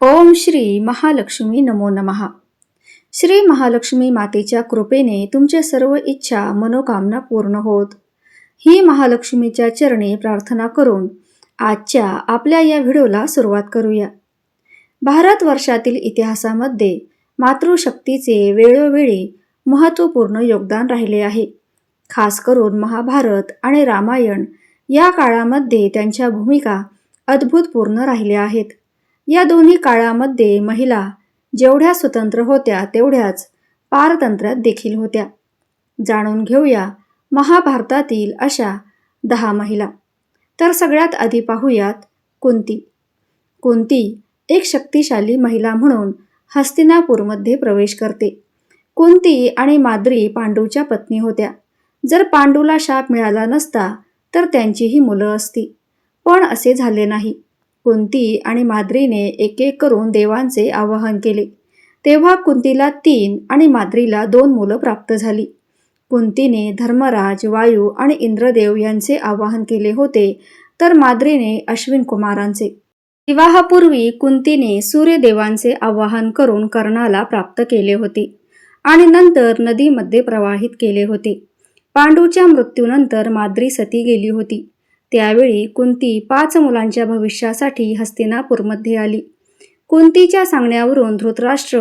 ओम श्री महालक्ष्मी नमो नमः. श्री महालक्ष्मी मातेच्या कृपेने तुमच्या सर्व इच्छा मनोकामना पूर्ण होत. ही महालक्ष्मीच्या चरणी प्रार्थना करून आजच्या आपल्या या व्हिडिओला सुरुवात करूया. भारतवर्षातील इतिहासामध्ये मातृशक्तीचे वेळोवेळी महत्त्वपूर्ण योगदान राहिले आहे. खास करून महाभारत आणि रामायण या काळामध्ये त्यांच्या भूमिका अद्भुतपूर्ण राहिल्या आहेत. या दोन्ही काळामध्ये महिला जेवढ्या स्वतंत्र होत्या तेवढ्याच पारतंत्र्यात देखील होत्या. जाणून घेऊया महाभारतातील अशा 10 महिला. तर सगळ्यात आधी पाहूयात कुंती. कुंती एक शक्तिशाली महिला म्हणून हस्तिनापूरमध्ये प्रवेश करते. कुंती आणि माद्री पांडूच्या पत्नी होत्या. जर पांडूला शाप मिळाला नसता तर त्यांचीही मुलं असती, पण असे झाले नाही. कुंती आणि माद्रीने एक एक करून देवांचे आवाहन केले. तेव्हा कुंतीला 3 आणि माद्रीला 2 मुलं प्राप्त झाली. कुंतीने धर्मराज, वायू आणि इंद्रदेव यांचे आवाहन केले होते, तर माद्रीने अश्विन कुमारांचे. विवाहापूर्वी कुंतीने सूर्यदेवांचे आवाहन करून कर्णाला प्राप्त केले होते आणि नंतर नदीमध्ये प्रवाहित केले होते. पांडूच्या मृत्यूनंतर माद्री सती गेली होती. त्यावेळी कुंती 5 मुलांच्या भविष्यासाठी हस्तिनापूरमध्ये आली. कुंतीच्या सांगण्यावरून धृतराष्ट्र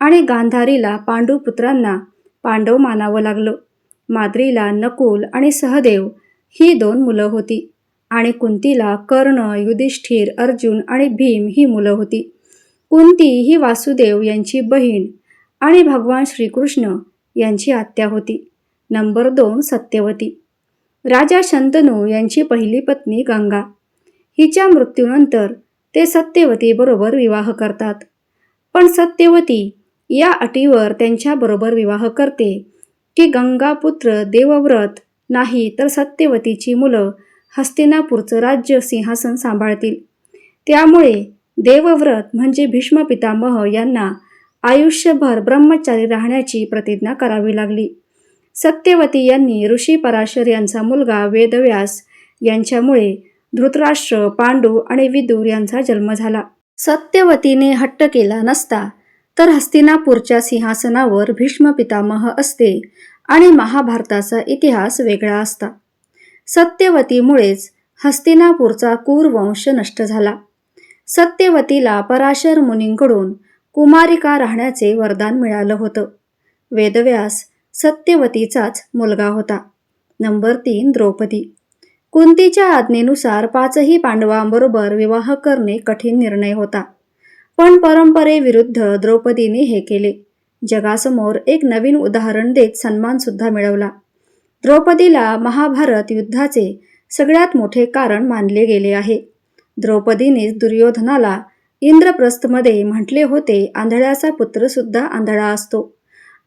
आणि गांधारीला पांडुपुत्रांना पांडव मानावं लागलं. माद्रीला नकुल आणि सहदेव ही 2 मुलं होती आणि कुंतीला कर्ण, युधिष्ठिर, अर्जुन आणि भीम ही मुलं होती. कुंती ही वासुदेव यांची बहीण आणि भगवान श्रीकृष्ण यांची आत्या होती. नंबर 2 सत्यवती. राजा शंतनू यांची पहिली पत्नी गंगा. हिच्या मृत्यूनंतर ते सत्यवती बरोबर विवाह करतात. पण सत्यवती या अटीवर त्यांच्याबरोबर विवाह करते की गंगापुत्र देवव्रत नाही तर सत्यवतीची मुलं हस्तिनापूरचं राज्य सिंहासन सांभाळतील. त्यामुळे देवव्रत म्हणजे भीष्म पितामह यांना आयुष्यभर ब्रह्मचारी राहण्याची प्रतिज्ञा करावी लागली. सत्यवती यांनी ऋषी पराशर यांचा मुलगा वेदव्यास यांच्यामुळे धृतराष्ट्र, पांडू आणि विदुर यांचा जन्म झाला. सत्यवतीने हट्ट केला नसता तर हस्तिनापूरच्या सिंहासनावर भीष्म पितामह असते आणि महाभारताचा इतिहास वेगळा असता. सत्यवतीमुळेच हस्तिनापूरचा कुरुवंश नष्ट झाला. सत्यवतीला पराशर मुनींकडून कुमारिका राहण्याचे वरदान मिळालं होतं. वेदव्यास सत्यवतीचाच मुलगा होता. नंबर 3 द्रौपदी. कुंतीच्या आज्ञेनुसार 5ही पांडवांबरोबर विवाह करणे कठीण निर्णय होता, पण परंपरेविरुद्ध द्रौपदीने हे केले. जगासमोर एक नवीन उदाहरण देत सन्मान सुद्धा मिळवला. द्रौपदीला महाभारत युद्धाचे सगळ्यात मोठे कारण मानले गेले आहे. द्रौपदीनेच दुर्योधनाला इंद्रप्रस्थमध्ये म्हटले होते, आंधळ्याचा पुत्र सुद्धा आंधळा असतो,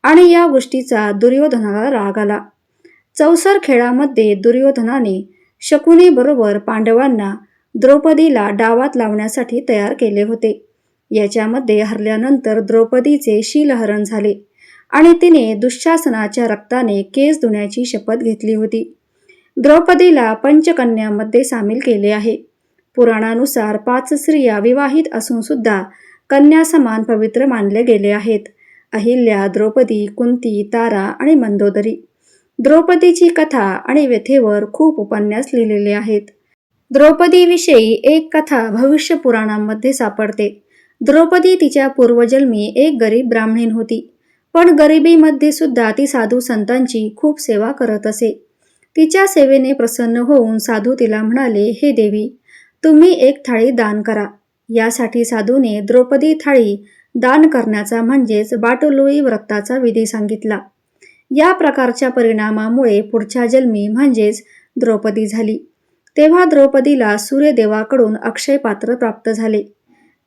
आणि या गोष्टीचा दुर्योधनाला राग आला. चौसर खेळामध्ये दुर्योधनाने शकुनीबरोबर पांडवांना द्रौपदीला डावात लावण्यासाठी तयार केले होते. याच्यामध्ये हरल्यानंतर द्रौपदीचे शीलहरण झाले आणि तिने दुःशासनाच्या रक्ताने केस धुण्याची शपथ घेतली होती. द्रौपदीला पंचकन्यांमध्ये सामील केले आहे. पुराणानुसार 5 स्त्रिया विवाहित असून सुद्धा कन्या समान पवित्र मानले गेले आहेत. अहिल्या, द्रौपदी, कुंती, तारा आणि मंदोदरी. द्रौपदीची कथा आणि व्यथेवर खूप उपन्यास लिहिलेले आहेत. द्रौपदीविषयी एक कथा भविष्य पुराणांमध्ये सापडते. द्रौपदी तिच्या पूर्वजन्मी एक गरीब ब्राह्मणीण होती, पण गरिबीमध्ये सुद्धा ती साधू संतांची खूप सेवा करत असे. तिच्या सेवेने प्रसन्न होऊन साधू तिला म्हणाले, हे देवी, तुम्ही एक थाळी दान करा. यासाठी साधूने द्रौपदी थाळी दान करण्याचा म्हणजेच बाटोलोई व्रताचा विधी सांगितला. या प्रकारच्या परिणामामुळे पुढच्या जन्मी म्हणजेच द्रौपदी झाली. तेव्हा द्रौपदीला सूर्यदेवाकडून अक्षय पात्र प्राप्त झाले.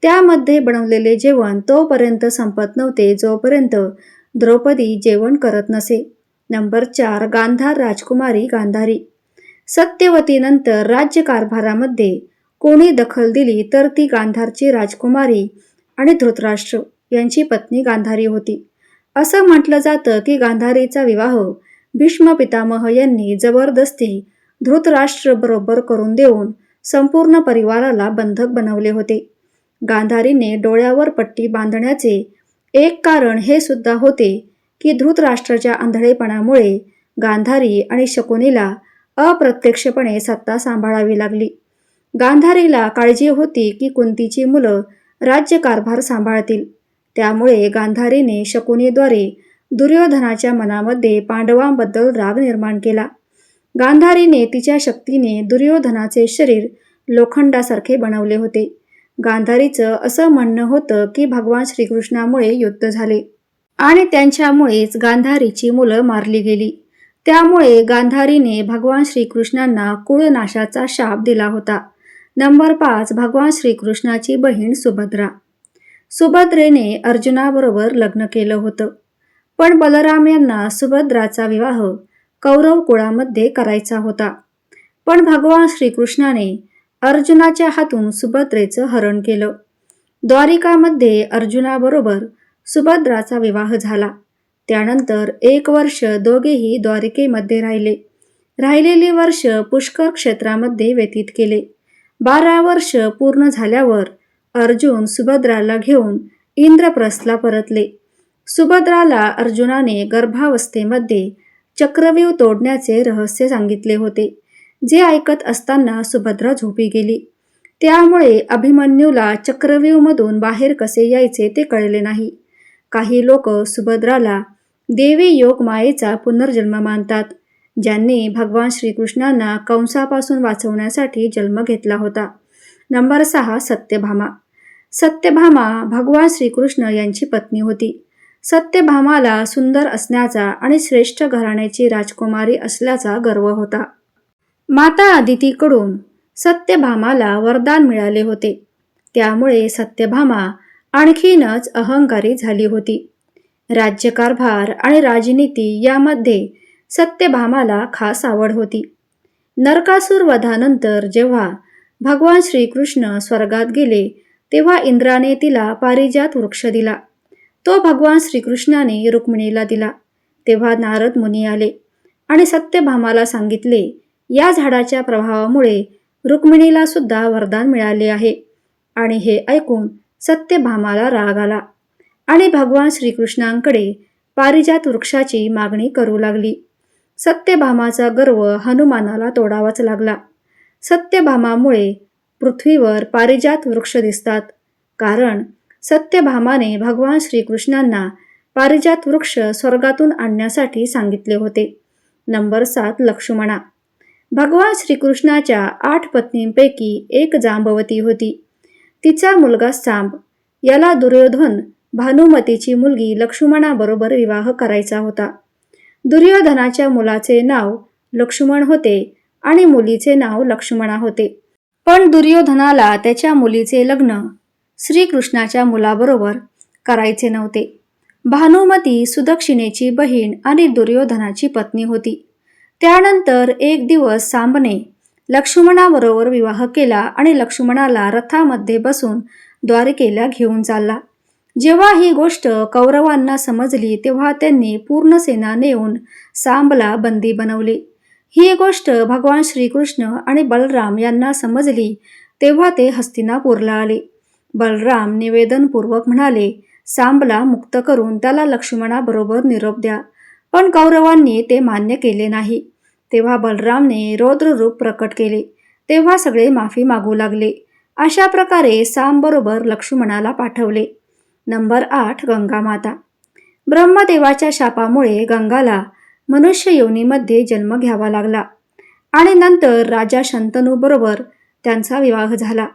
त्यामध्ये बनवलेले जेवण तोपर्यंत संपत नव्हते जोपर्यंत द्रौपदी जेवण करत नसे. नंबर 4 गांधार राजकुमारी गांधारी. सत्यवतीनंतर राज्यकारभारामध्ये कोणी दखल दिली तर ती गांधारची राजकुमारी आणि धृतराष्ट्र यांची पत्नी गांधारी होती. असं म्हटलं जातं की गांधारीचा विवाह भीष्म पितामह यांनी जबरदस्ती धृतराष्ट्र बरोबर करून देऊन संपूर्ण परिवाराला बंधक बनवले होते. गांधारीने डोळ्यावर पट्टी बांधण्याचे एक कारण हे सुद्धा होते की धृतराष्ट्राच्या आंधळेपणामुळे गांधारी आणि शकुनीला अप्रत्यक्षपणे सत्ता सांभाळावी लागली. गांधारीला काळजी होती की कुंतीची मुलं राज्यकारभार सांभाळतील. त्यामुळे गांधारीने शकुनीद्वारे दुर्योधनाच्या मनामध्ये पांडवांबद्दल राग निर्माण केला. गांधारीने तिच्या शक्तीने दुर्योधनाचे शरीर लोखंडासारखे बनवले होते. गांधारीचं असं म्हणणं होतं की भगवान श्रीकृष्णामुळे युद्ध झाले आणि त्यांच्यामुळेच गांधारीची मुलं मारली गेली. त्यामुळे गांधारीने भगवान श्रीकृष्णांना कुळनाशाचा शाप दिला होता. नंबर 5. भगवान श्रीकृष्णाची बहीण सुभद्रा. सुभद्रेने अर्जुनाबरोबर लग्न केलं होतं, पण बलराम यांना सुभद्राचा विवाह कौरव कुळामध्ये करायचा होता. पण भगवान श्रीकृष्णाने अर्जुनाच्या हातून सुभद्रेचं हरण केलं. द्वारिकामध्ये अर्जुनाबरोबर सुभद्राचा विवाह झाला. त्यानंतर 1 वर्ष दोघेही द्वारिकेमध्ये राहिले. राहिलेली वर्ष पुष्कर क्षेत्रामध्ये व्यतीत केले. 12 वर्ष पूर्ण झाल्यावर अर्जुन सुभद्राला घेऊन इंद्रप्रस्थला परतले. सुभद्राला अर्जुनाने गर्भावस्थेमध्ये चक्रव्यूह तोडण्याचे रहस्य सांगितले होते, जे ऐकत असताना सुभद्रा झोपी गेली. त्यामुळे अभिमन्यूला चक्रव्यूहमधून बाहेर कसे यायचे ते कळले नाही. काही लोक सुभद्राला देवी योग मायेचा पुनर्जन्म मानतात, ज्यांनी भगवान श्रीकृष्णांना कंसापासून वाचवण्यासाठी जन्म घेतला होता. नंबर 6. सत्यभामा. सत्यभामा भगवान श्रीकृष्ण यांची पत्नी होती. सत्यभामाला सुंदर असण्याचा आणि श्रेष्ठ घराण्याची राजकुमारी असल्याचा गर्व होता. माता अदितीकडून सत्यभामाला वरदान मिळाले होते. त्यामुळे सत्यभामा आणखीनच अहंकारी झाली होती. राज्यकारभार आणि राजनीती यामध्ये सत्यभामाला खास आवड होती. नरकासूर वधानंतर जेव्हा भगवान श्रीकृष्ण स्वर्गात गेले तेव्हा इंद्राने तिला पारिजात वृक्ष दिला. तो भगवान श्रीकृष्णाने रुक्मिणीला दिला. तेव्हा नारद मुनी आले आणि सत्यभामाला सांगितले, या झाडाच्या प्रभावामुळे रुक्मिणीला सुद्धा वरदान मिळाले आहे. आणि हे ऐकून सत्यभामाला राग आला आणि भगवान श्रीकृष्णांकडे पारिजात वृक्षाची मागणी करू लागली. सत्यभामाचा गर्व हनुमानाला तोडावाच लागला. सत्यभामामुळे पृथ्वीवर पारिजात वृक्ष दिसतात, कारण सत्यभामाने भगवान श्रीकृष्णांना पारिजात वृक्ष स्वर्गातून आणण्यासाठी सांगितले होते. नंबर 7. लक्ष्मणा. भगवान श्रीकृष्णाच्या 8 पत्नींपैकी एक जांबवती होती. तिचा मुलगा सांब याला दुर्योधन भानुमतीची मुलगी लक्ष्मणाबरोबर विवाह करायचा होता. दुर्योधनाच्या मुलाचे नाव लक्ष्मण होते आणि मुलीचे नाव लक्ष्मणा होते. पण दुर्योधनाला त्याच्या मुलीचे लग्न श्रीकृष्णाच्या मुलाबरोबर करायचे नव्हते. भानुमती सुदक्षिणेची बहीण आणि दुर्योधनाची पत्नी होती. त्यानंतर एक दिवस सांबने लक्ष्मणाबरोबर विवाह केला आणि लक्ष्मणाला रथामध्ये बसून द्वारकेला घेऊन चालला. जेव्हा ही गोष्ट कौरवांना समजली तेव्हा त्यांनी पूर्ण सेना नेऊन सांबला बंदी बनवले. ही गोष्ट भगवान श्रीकृष्ण आणि बलराम यांना समजली तेव्हा ते हस्तिनापूरला आले. बलराम निवेदनपूर्वक म्हणाले, सांबला मुक्त करून त्याला लक्ष्मणाबरोबर निरोप द्या. पण कौरवांनी ते मान्य केले नाही. तेव्हा बलरामने रौद्र रूप प्रकट केले. तेव्हा सगळे माफी मागू लागले. अशा प्रकारे सांबबरोबर लक्ष्मणाला पाठवले. नंबर 8. गंगामाता. ब्रह्मदेवाच्या शापामुळे गंगाला मनुष्य योनीमध्ये जन्म घ्यावा लागला आणि नंतर राजा शंतनूबरोबर त्यांचा विवाह झाला.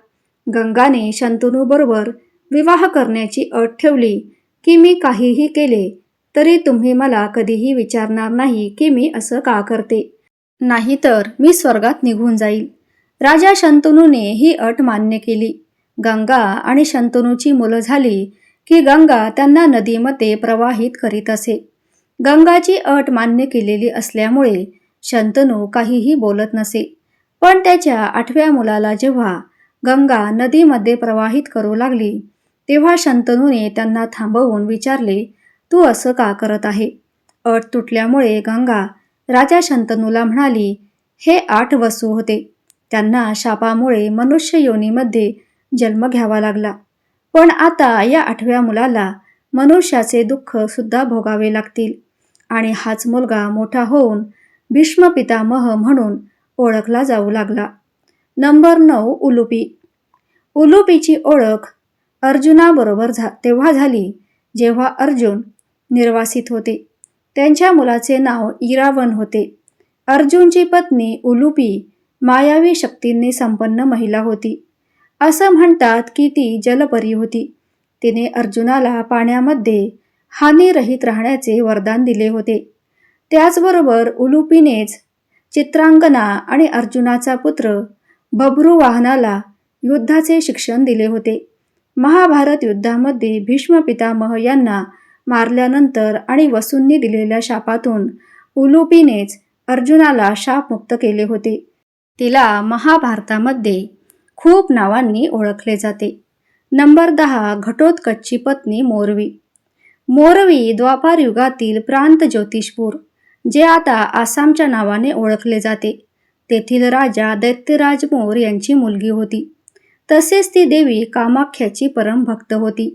गंगाने शंतनूबरोबर विवाह करण्याची अट ठेवली की मी काहीही केले तरी तुम्ही मला कधीही विचारणार नाही की मी असं का करते, नाहीतर मी स्वर्गात निघून जाईल. राजा शंतनूने ही अट मान्य केली. गंगा आणि शंतनूची मुलं झाली की गंगा त्यांना नदीमध्ये प्रवाहित करीत असे. गंगाची अट मान्य केलेली असल्यामुळे शंतनू काहीही बोलत नसे. पण त्याच्या 8व्या मुलाला जेव्हा गंगा नदीमध्ये प्रवाहित करू लागली तेव्हा शंतनूने त्यांना थांबवून विचारले, तू असं का करत आहे? अट तुटल्यामुळे गंगा राजा शंतनूला म्हणाली, हे 8 वसू होते. त्यांना शापामुळे मनुष्य योनीमध्ये जन्म घ्यावा लागला. पण आता या 8व्या मुलाला मनुष्याचे दुःख सुद्धा भोगावे लागतील आणि हाच मुलगा मोठा होऊन भीष्म पितामह म्हणून ओळखला जाऊ लागला. नंबर 9 उलुपी. उलुपीची ओळख अर्जुनाबरोबर तेव्हा झाली जेव्हा अर्जुन निर्वासित होते. त्यांच्या मुलाचे नाव इरावण होते. अर्जुनची पत्नी उलुपी मायावी शक्तींनी संपन्न महिला होती. असं म्हणतात की ती जलपरी होती. तिने अर्जुनाला पाण्यामध्ये हानीरहित राहण्याचे वरदान दिले होते. त्याचबरोबर उलुपीनेच चित्रांगना आणि अर्जुनाचा पुत्र बभ्रुवाहनाला युद्धाचे शिक्षण दिले होते. महाभारत युद्धामध्ये भीष्म पितामह यांना मारल्यानंतर आणि वसूंनी दिलेल्या शापातून उलुपीनेच अर्जुनाला शापमुक्त केले होते. तिला महाभारतामध्ये खूप नावांनी ओळखले जाते. नंबर 10 घटोत्कचची पत्नी मोरवी. मोरवी द्वापार युगातील प्रांत ज्योतिषपूर, जे आता आसामच्या नावाने ओळखले जाते, तेथील राजा दैत्यराज मोर यांची मुलगी होती. तसेच ती देवी कामाख्याची परमभक्त होती.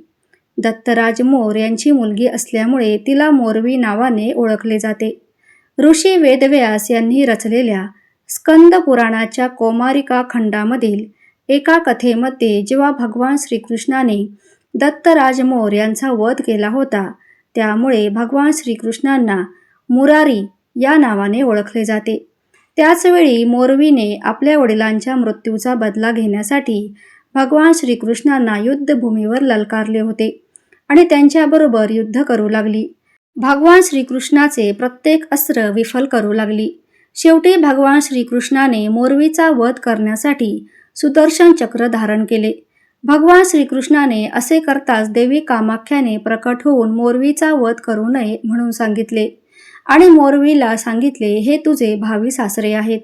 दत्तराज मोर यांची मुलगी असल्यामुळे तिला मोरवी नावाने ओळखले जाते. ऋषी वेदव्यास यांनी रचलेल्या स्कंद पुराणाच्या कोमारिका खंडामधील एका कथेमध्ये जेव्हा भगवान श्रीकृष्णाने दत्तराज मोर यांचा वध केला होता, त्यामुळे भगवान श्रीकृष्णांना मुरारी या नावाने ओळखले जाते. त्याचवेळी मोरवीने आपल्या वडिलांच्या मृत्यूचा बदला घेण्यासाठी भगवान श्रीकृष्णांना युद्धभूमीवर ललकारले होते आणि त्यांच्याबरोबर युद्ध करू लागली. भगवान श्रीकृष्णाचे प्रत्येक अस्त्र विफल करू लागली. शेवटी भगवान श्रीकृष्णाने मोरवीचा वध करण्यासाठी सुदर्शन चक्र धारण केले. भगवान श्रीकृष्णाने असे करताच देवी कामाख्याने प्रकट होऊन मोरवीचा वध करू नये म्हणून सांगितले आणि मोरवीला सांगितले, हे तुझे भावी सासरे आहेत,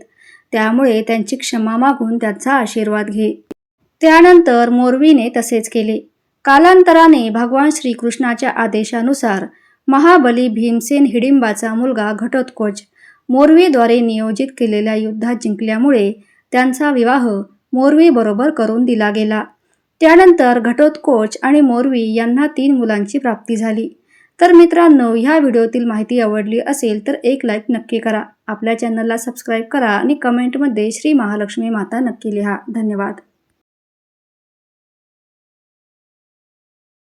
त्यामुळे त्यांची क्षमा मागून त्यांचा आशीर्वाद घे. त्यानंतर मोरवीने तसेच केले. कालांतराने भगवान श्रीकृष्णाच्या आदेशानुसार महाबली भीमसेन हिडिंबाचा मुलगा घटोत्कच मोरवीद्वारे नियोजित केलेल्या युद्धात जिंकल्यामुळे त्यांचा विवाह मोरवीबरोबर करून दिला गेला. त्यानंतर घटोत्कच आणि मोरवी यांना 3 मुलांची प्राप्ती झाली. तर मित्रांनो, ह्या व्हिडिओतील माहिती आवडली असेल तर एक लाईक नक्की करा. आपल्या चॅनलला सबस्क्राईब करा आणि कमेंटमध्ये श्री महालक्ष्मी माता नक्की लिहा. धन्यवाद.